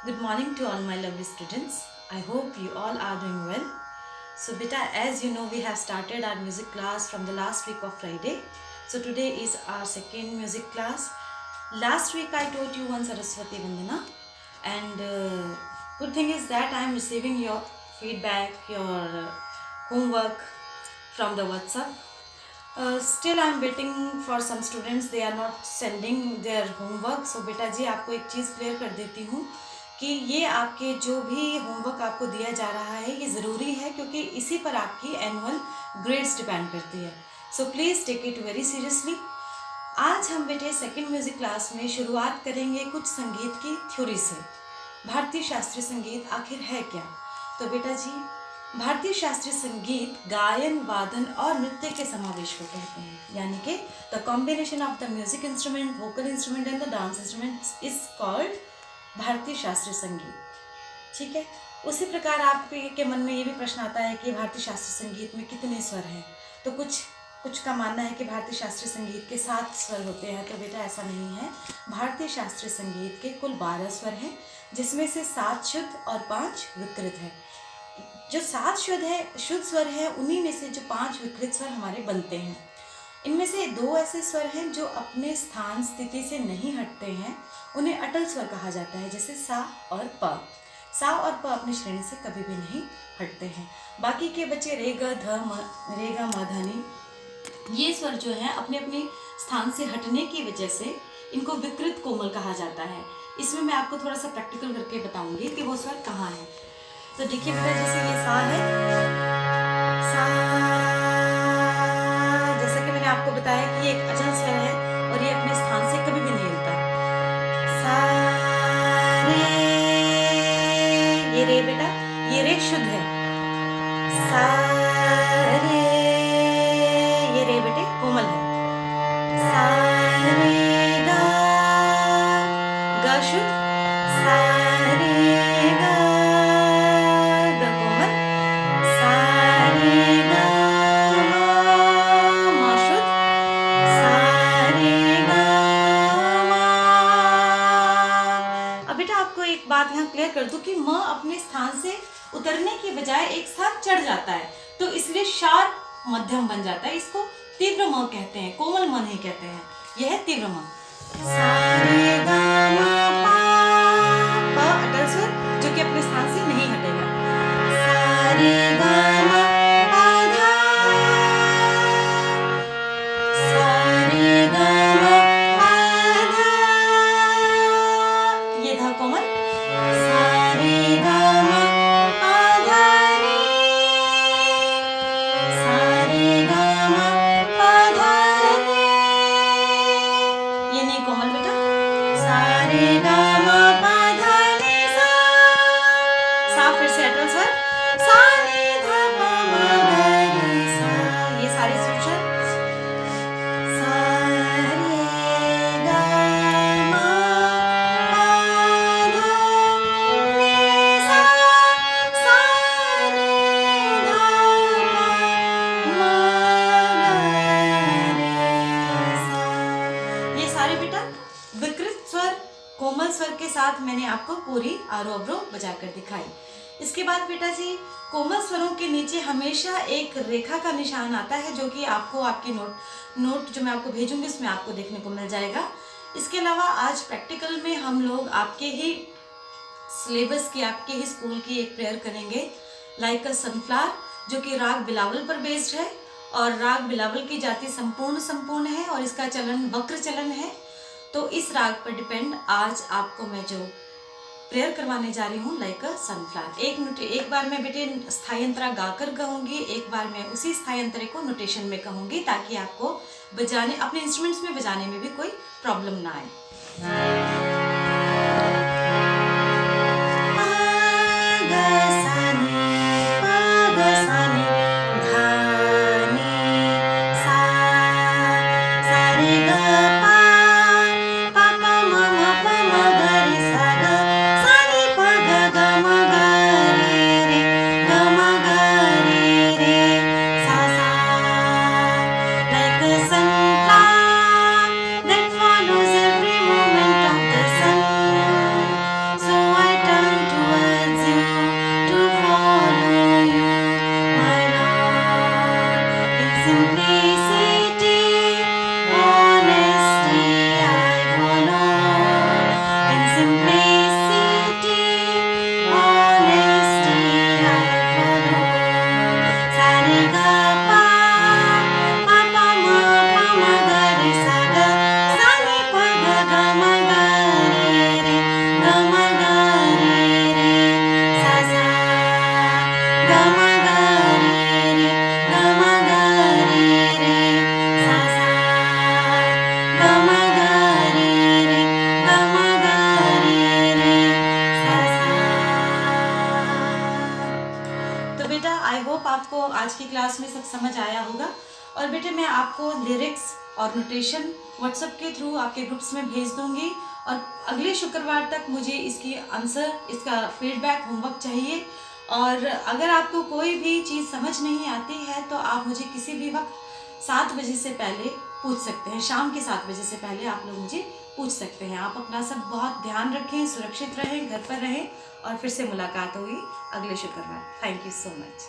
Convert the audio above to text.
Good morning to all my lovely students. I hope you all are doing well. So beta, as you know, we have started our music class from the last week of Friday. So today is our second music class. Last week I taught you one Saraswati Vandana, and good thing is that I am receiving your feedback, your homework from the WhatsApp. Still I am waiting for some students, they are not sending their homework. So बेटा जी आपको एक चीज़ clear कर देती हूँ कि ये आपके जो भी होमवर्क आपको दिया जा रहा है ये ज़रूरी है, क्योंकि इसी पर आपकी एनुअल ग्रेड्स डिपेंड करती है. So please take it very seriously. आज हम बेटे सेकंड म्यूज़िक क्लास में शुरुआत करेंगे कुछ संगीत की थ्योरी से. भारतीय शास्त्रीय संगीत आखिर है क्या? तो बेटा जी, भारतीय शास्त्रीय संगीत गायन, वादन और नृत्य के समावेश को कहते हैं, यानी कि the combination of the music instrument, vocal instrument and the dance instrument is called भारतीय शास्त्रीय संगीत. ठीक है. उसी प्रकार आपके मन में ये भी प्रश्न आता है कि भारतीय शास्त्रीय संगीत में कितने स्वर हैं. तो कुछ का मानना है कि भारतीय शास्त्रीय संगीत के 7 स्वर होते हैं. तो बेटा ऐसा नहीं है. भारतीय शास्त्रीय संगीत के कुल 12 स्वर हैं, जिसमें से 7 शुद्ध और 5 विकृत हैं. जो 7 शुद्ध स्वर है, उन्हीं में से जो 5 विकृत स्वर हमारे बनते हैं. इनमें से 2 ऐसे स्वर हैं जो अपने स्थान स्थिति से नहीं हटते हैं, उन्हें अटल स्वर कहा जाता है, जैसे सा और प. सा और प अपनी श्रेणी से कभी भी नहीं हटते हैं. बाकी के बचे रे ग ध म, रे ग म ध नि, ये स्वर जो हैं अपने अपने स्थान से हटने की वजह से इनको विकृत कोमल कहा जाता है. इसमें मैं आपको थोड़ा सा प्रैक्टिकल करके बताऊंगी कि वो स्वर कहाँ हैं. तो देखिए बेटा, जैसे ये सा है, सा, जैसा कि मैंने आपको बताया कि ये एक अचल स्वर है और ये अपने स्थान से कभी भी नहीं हिलता. सा रे, ये रे बेटा, ये रे शुद्ध है. सा रे, ये रे बेटे कोमल है. सा रे गा, गा शुद्ध. सा रे गा, गा कोमल. सा रे गा मा शुद्ध. सा रे गा मा. अब बेटा आपको एक बात यहाँ क्लियर कर दूं कि म अपने स्थान से उतरने की बजाय एक साथ चढ़ जाता है, तो इसलिए शार्प मध्यम बन जाता है. इसको तीव्र म कहते हैं, कोमल म नहीं कहते हैं. यह है तीव्र म. सा रे गा मा पा, अटल स्वर जो कि अपने स्थान से नहीं हटेगा. सा रे गा मा पा धा, सा रे गा मा पा धा, ये धा कोमल. सा रे गा मा पा धा रे, सा रे गा मा पा धा रे, ये नहीं कोमल बेटा. सा रे गा मा पा धा रे सा, सा फिर से अटल स्वर. सा रे धा पा मा गा रे सा, ये सारे सुर. सा रे गा मा पा धा रे सा, सा रे धा पा मा गा रे सा. ये सारे बेटा विकृत स्वर कोमल स्वर के साथ मैंने आपको पूरी आरोह अवरोह बजाकर दिखाई. इसके बाद बेटा जी, कोमल स्वरों के नीचे हमेशा एक रेखा का निशान आता है, जो कि आपको आपके नोट जो मैं आपको भेजूंगी उसमें आपको देखने को मिल जाएगा. इसके अलावा आज प्रैक्टिकल में हम लोग आपके ही सिलेबस की, आपके ही स्कूल की एक प्रेयर करेंगे, लाइक अ सनफ्लावर, जो कि राग बिलावल पर बेस्ड है. और राग बिलावल की जाति संपूर्ण है और इसका चलन वक्र चलन है. तो इस राग पर डिपेंड आज आपको मैं जो प्रेयर करवाने जा रही हूँ, लाइक अ सनफ्लावर. एक बार मैं बेटे स्थाई अंतरा गाकर कहूँगी, एक बार मैं उसी स्थाई अंतरे को नोटेशन में कहूँगी, ताकि आपको बजाने, अपने इंस्ट्रूमेंट्स में बजाने में भी कोई प्रॉब्लम ना आए. Like a sunflower that follows every आपको आज की क्लास में सब समझ आया होगा। और बेटे मैं आपको लिरिक्स और नोटेशन व्हाट्सएप के थ्रू आपके ग्रुप्स में भेज दूंगी, और अगले शुक्रवार तक मुझे इसकी आंसर, इसका फीडबैक, होमवर्क चाहिए। और अगर आपको कोई भी चीज़ समझ नहीं आती है तो आप मुझे किसी भी वक्त 7 बजे से पहले पूछ सकते हैं। शाम के 7 बजे से पहले आप लोग मुझे पूछ सकते हैं। आप अपना सब बहुत ध्यान रखें, सुरक्षित रहें, घर पर रहें, और फिर से मुलाकात होगी अगले शुक्रवार। Thank you so much.